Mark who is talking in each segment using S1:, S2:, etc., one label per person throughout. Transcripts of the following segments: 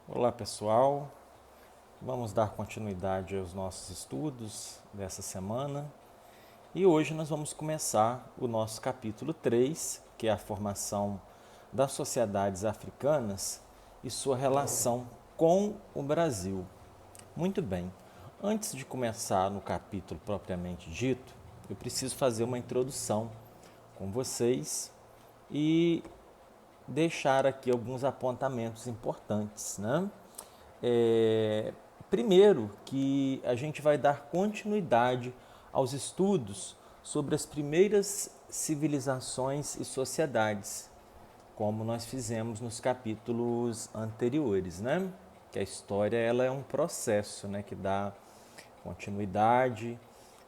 S1: Olá pessoal, vamos dar continuidade aos nossos estudos dessa semana e hoje nós vamos começar o nosso capítulo 3, que é a formação das sociedades africanas e sua relação com o Brasil. Muito bem, antes de começar no capítulo propriamente dito, eu preciso fazer uma introdução com vocês e deixar aqui alguns apontamentos importantes, né? Primeiro, que a gente vai dar continuidade aos estudos sobre as primeiras civilizações e sociedades, como nós fizemos nos capítulos anteriores, né? Que a história ela é um processo, né? Que dá continuidade,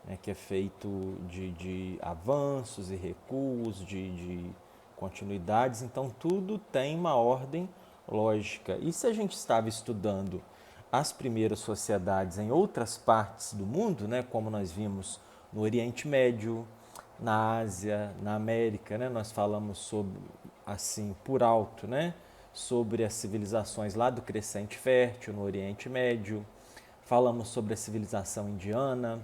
S1: né? Que é feito de avanços e recuos, de continuidades. Então, tudo tem uma ordem lógica. E se a gente estava estudando as primeiras sociedades em outras partes do mundo, né, como nós vimos no Oriente Médio, na Ásia, na América, né, nós falamos sobre, assim, por alto, né, sobre as civilizações lá do Crescente Fértil, no Oriente Médio, falamos sobre a civilização indiana,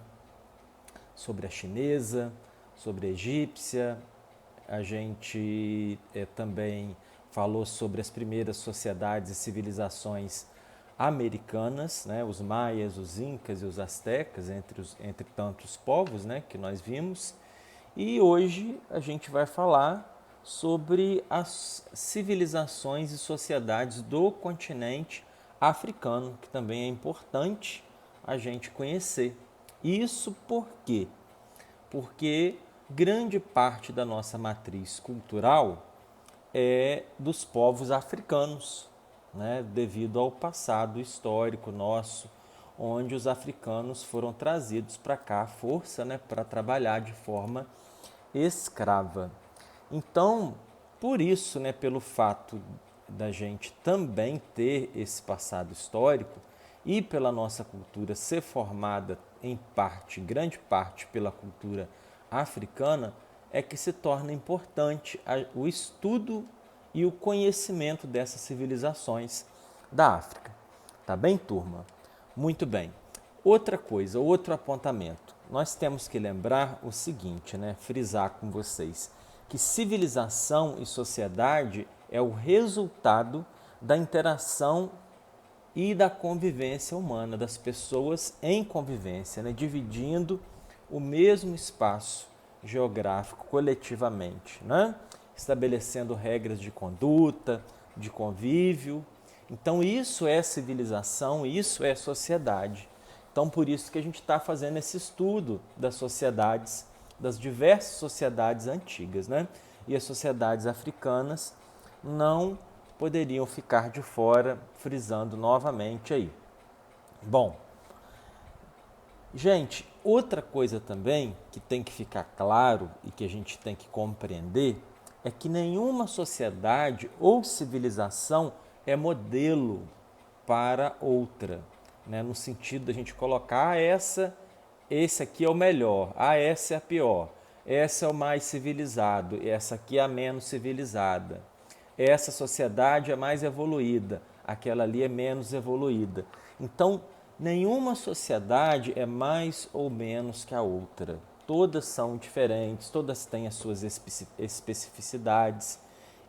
S1: sobre a chinesa, sobre a egípcia, a gente também falou sobre as primeiras sociedades e civilizações americanas, né, os maias, os incas e os astecas, entre tantos povos, né, que nós vimos. E hoje a gente vai falar sobre as civilizações e sociedades do continente africano, que também é importante a gente conhecer. Isso por quê? Porque grande parte da nossa matriz cultural é dos povos africanos, né? Devido ao passado histórico nosso, onde os africanos foram trazidos para cá à força, né? Para trabalhar de forma escrava. Então, por isso, né? Pelo fato da gente também ter esse passado histórico e pela nossa cultura ser formada em parte, grande parte, pela cultura africana, é que se torna importante o estudo e o conhecimento dessas civilizações da África. Tá bem, turma? Muito bem. Outra coisa, outro apontamento. Nós temos que lembrar o seguinte, né? Frisar com vocês que civilização e sociedade é o resultado da interação e da convivência humana, das pessoas em convivência, né? Dividindo o mesmo espaço geográfico coletivamente, né? Estabelecendo regras de conduta, de convívio. Então, isso é civilização, isso é sociedade. Então, por isso que a gente está fazendo esse estudo das sociedades, das diversas sociedades antigas, né? E as sociedades africanas não poderiam ficar de fora, frisando novamente aí. Bom, gente, outra coisa também que tem que ficar claro e que a gente tem que compreender é que nenhuma sociedade ou civilização é modelo para outra, né? No sentido da gente colocar esse aqui é o melhor, essa é a pior, essa é o mais civilizado, essa aqui é a menos civilizada, essa sociedade é mais evoluída, aquela ali é menos evoluída. Então, nenhuma sociedade é mais ou menos que a outra. Todas são diferentes, todas têm as suas especificidades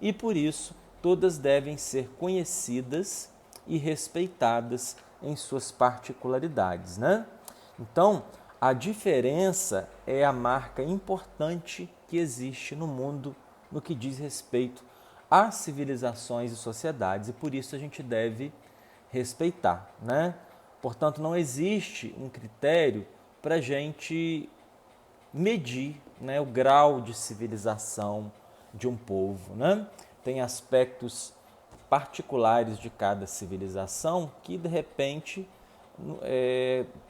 S1: e por isso todas devem ser conhecidas e respeitadas em suas particularidades, né? Então, a diferença é a marca importante que existe no mundo no que diz respeito a civilizações e sociedades e por isso a gente deve respeitar, né? Portanto, não existe um critério para a gente medir, né, o grau de civilização de um povo, né? Tem aspectos particulares de cada civilização que de repente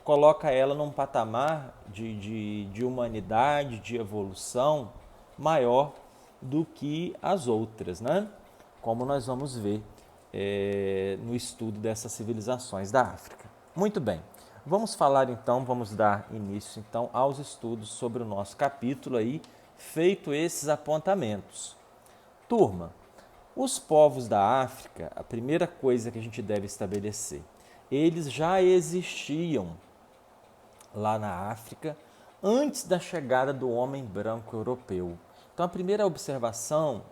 S1: coloca ela num patamar de humanidade, de evolução maior do que as outras, né? Como nós vamos ver no estudo dessas civilizações da África. Muito bem, vamos falar então, vamos dar início então aos estudos sobre o nosso capítulo aí, feito esses apontamentos. Turma, Os povos da África, a primeira coisa que a gente deve estabelecer, eles já existiam lá na África antes da chegada do homem branco europeu. Então, a primeira observação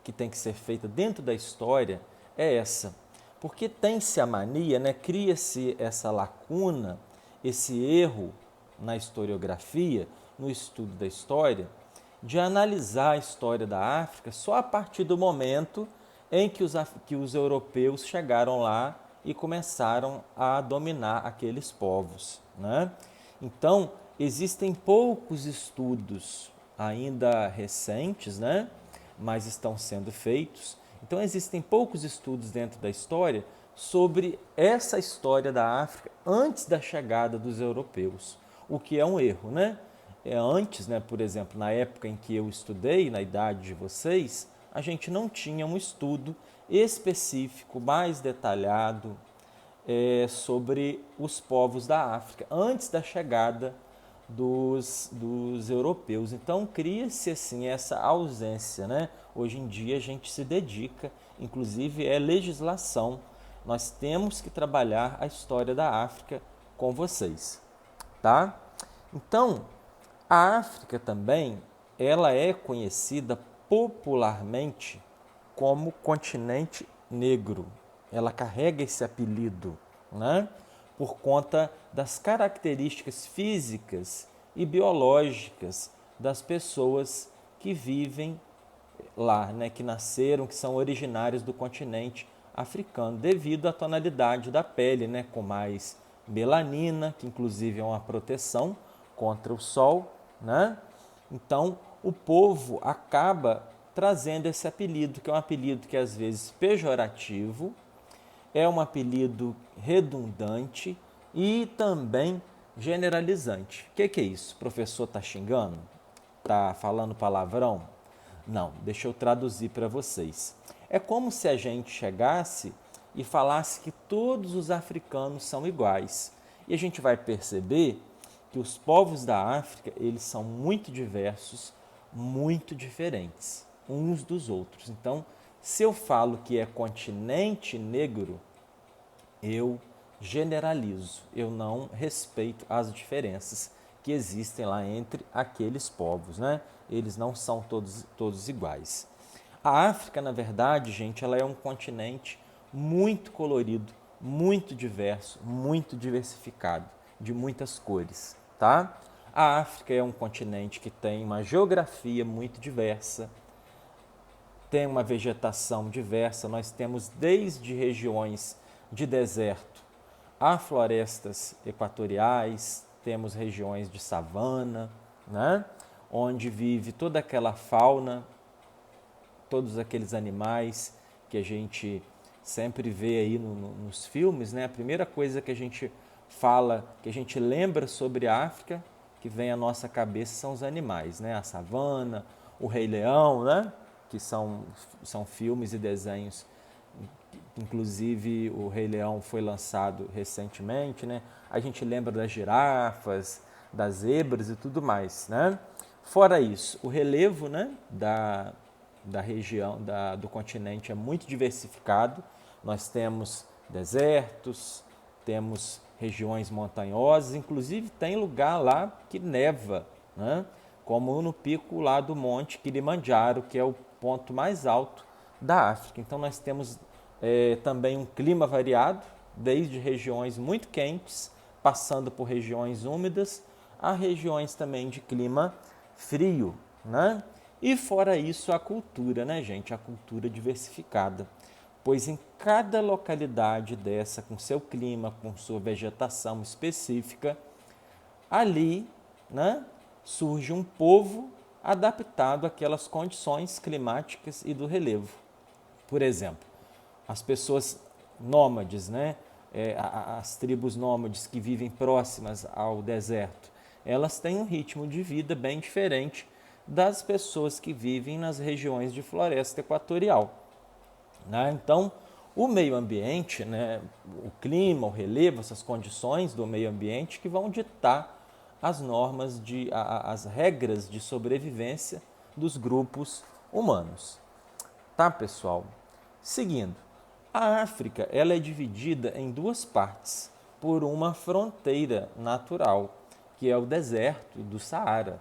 S1: que tem que ser feita dentro da história é essa. Porque tem-se a mania, né, cria-se essa lacuna, esse erro na historiografia, no estudo da história, de analisar a história da África só a partir do momento em que os europeus chegaram lá e começaram a dominar aqueles povos, né? Então, existem poucos estudos ainda recentes, né? Mas estão sendo feitos. Então, existem poucos estudos dentro da história sobre essa história da África antes da chegada dos europeus, o que é um erro, né? Antes, né, por exemplo, na época em que eu estudei, na idade de vocês, a gente não tinha um estudo específico, mais detalhado, sobre os povos da África, antes da chegada dos europeus. Então, cria-se assim essa ausência, né? Hoje em dia a gente se dedica, inclusive é legislação, nós temos que trabalhar a história da África com vocês, tá? Então, a África também, ela é conhecida popularmente como continente negro. Ela carrega esse apelido, né? Por conta das características físicas e biológicas das pessoas que vivem lá, né? Que nasceram, que são originários do continente africano, devido à tonalidade da pele, né? Com mais melanina, que inclusive é uma proteção contra o sol, né? Então, o povo acaba trazendo esse apelido, que é um apelido que às vezes pejorativo, é um apelido redundante e também generalizante. O que é isso? O professor está xingando? Está falando palavrão? Não, deixa eu traduzir para vocês. É como se a gente chegasse e falasse que todos os africanos são iguais. E a gente vai perceber que os povos da África, eles são muito diversos, muito diferentes uns dos outros. Então, se eu falo que é continente negro, eu generalizo, eu não respeito as diferenças que existem lá entre aqueles povos, né? Eles não são todos iguais. A África, na verdade, gente, ela é um continente muito colorido, muito diverso, muito diversificado, de muitas cores, tá? A África é um continente que tem uma geografia muito diversa, tem uma vegetação diversa, nós temos desde regiões de deserto a florestas equatoriais, temos regiões de savana, né? Onde vive toda aquela fauna, todos aqueles animais que a gente sempre vê aí nos filmes, né? A primeira coisa que a gente fala, que a gente lembra sobre a África, que vem à nossa cabeça são os animais, né? A savana, o Rei Leão, né? Que são filmes e desenhos. Inclusive, o Rei Leão foi lançado recentemente, né? A gente lembra das girafas, das zebras e tudo mais, né? Fora isso, o relevo, né, da região, do continente é muito diversificado. Nós temos desertos, temos regiões montanhosas, inclusive tem lugar lá que neva, né? Como no pico lá do Monte Kilimanjaro, que é o ponto mais alto da África. Então nós temos também um clima variado, desde regiões muito quentes, passando por regiões úmidas, a regiões também de clima frio, né? E fora isso, a cultura, né, gente? A cultura diversificada. Pois em cada localidade dessa, com seu clima, com sua vegetação específica, ali, né, surge um povo adaptado àquelas condições climáticas e do relevo. Por exemplo, as pessoas nômades, né, as tribos nômades que vivem próximas ao deserto, elas têm um ritmo de vida bem diferente das pessoas que vivem nas regiões de floresta equatorial, né? Então, o meio ambiente, né, o clima, o relevo, essas condições do meio ambiente que vão ditar as normas, as regras de sobrevivência dos grupos humanos. Tá, pessoal? Seguindo, a África ela é dividida em duas partes por uma fronteira natural, que é o deserto do Saara.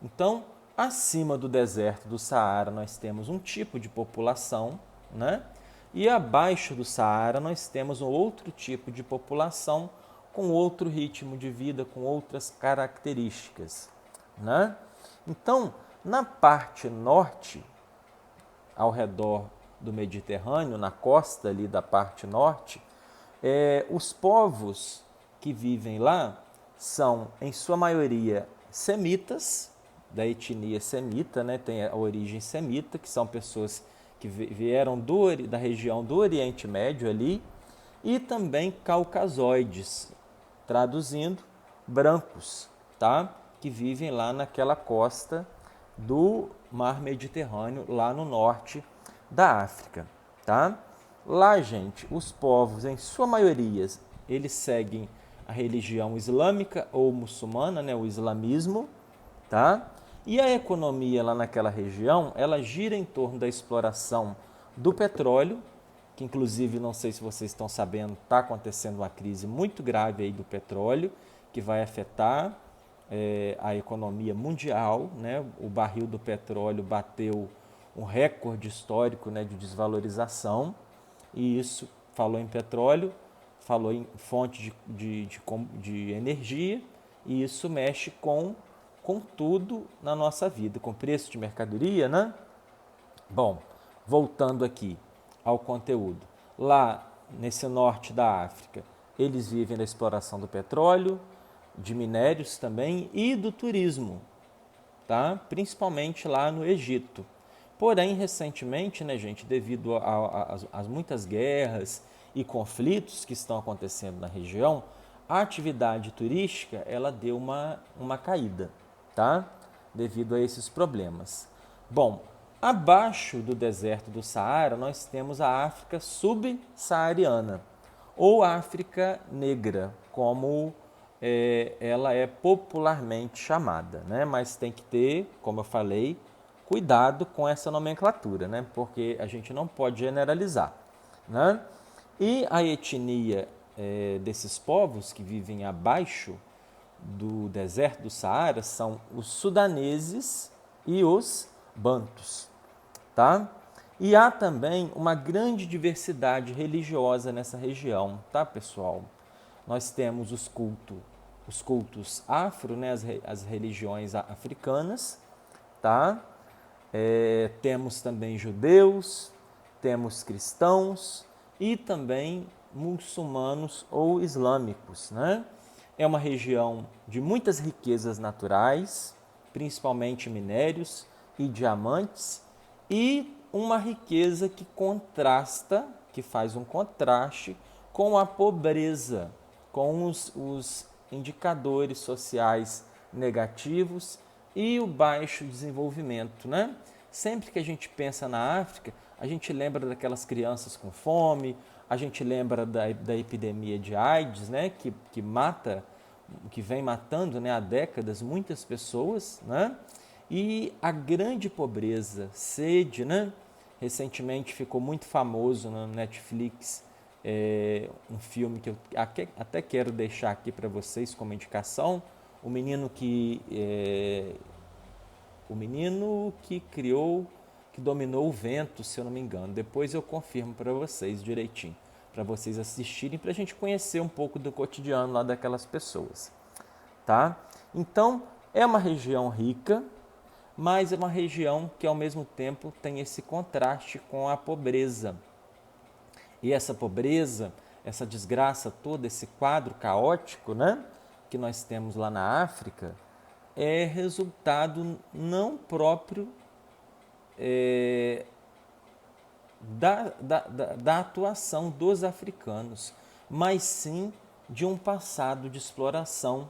S1: Então, acima do deserto do Saara nós temos um tipo de população, né? E abaixo do Saara nós temos um outro tipo de população com outro ritmo de vida, com outras características, né? Então, na parte norte, ao redor do Mediterrâneo, na costa ali da parte norte, os povos que vivem lá são, em sua maioria, semitas, da etnia semita, né? Tem a origem semita, que são pessoas que vieram da região do Oriente Médio ali, e também caucasoides, traduzindo, brancos, tá? Que vivem lá naquela costa do Mar Mediterrâneo, lá no norte da África, tá? Lá, gente, os povos, em sua maioria, eles seguem a religião islâmica ou muçulmana, né, o islamismo, tá? E a economia lá naquela região, ela gira em torno da exploração do petróleo, que inclusive, não sei se vocês estão sabendo, está acontecendo uma crise muito grave aí do petróleo, que vai afetar a economia mundial, né? O barril do petróleo bateu um recorde histórico, né, de desvalorização, e isso, falou em petróleo, falou em fonte de energia, e isso mexe com tudo na nossa vida, com preço de mercadoria, né? Bom, voltando aqui ao conteúdo. Lá, nesse norte da África, eles vivem da exploração do petróleo, de minérios também e do turismo, tá? Principalmente lá no Egito. Porém, recentemente, né, gente, devido às muitas guerras e conflitos que estão acontecendo na região, a atividade turística ela deu uma caída, tá? Devido a esses problemas. Bom, abaixo do deserto do Saara, nós temos a África subsaariana, ou África Negra, como ela é popularmente chamada, né? Mas tem que ter, como eu falei, cuidado com essa nomenclatura, né? Porque a gente não pode generalizar, né? E a etnia desses povos que vivem abaixo do deserto do Saara são os sudaneses e os bantus, tá? E há também uma grande diversidade religiosa nessa região, tá, pessoal? Nós temos os cultos afro, né, as religiões africanas, tá? Temos também judeus, temos cristãos e também muçulmanos ou islâmicos, né? É uma região de muitas riquezas naturais, principalmente minérios e diamantes, e uma riqueza que contrasta, que faz um contraste com a pobreza, com os indicadores sociais negativos e o baixo desenvolvimento, né? Sempre que a gente pensa na África, a gente lembra daquelas crianças com fome, a gente lembra da epidemia de AIDS, né? Que vem matando, né, há décadas muitas pessoas, né? E a grande pobreza, sede, né? Recentemente ficou muito famoso na Netflix um filme que eu até quero deixar aqui para vocês como indicação, o menino que criou, que dominou o vento, se eu não me engano. Depois eu confirmo para vocês direitinho, para vocês assistirem, para a gente conhecer um pouco do cotidiano lá daquelas pessoas, tá? Então, é uma região rica, mas é uma região que ao mesmo tempo tem esse contraste com a pobreza. E essa pobreza, essa desgraça toda, esse quadro caótico, né, que nós temos lá na África, é resultado não próprio da atuação dos africanos, mas sim de um passado de exploração,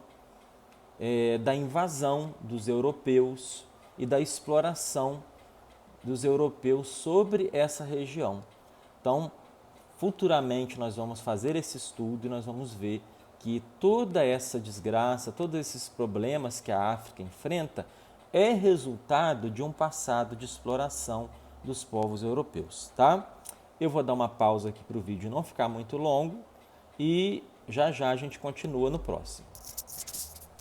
S1: da invasão dos europeus e da exploração dos europeus sobre essa região. Então, futuramente nós vamos fazer esse estudo e nós vamos ver que toda essa desgraça, todos esses problemas que a África enfrenta é resultado de um passado de exploração dos povos europeus, tá? Eu vou dar uma pausa aqui para o vídeo não ficar muito longo e já já a gente continua no próximo.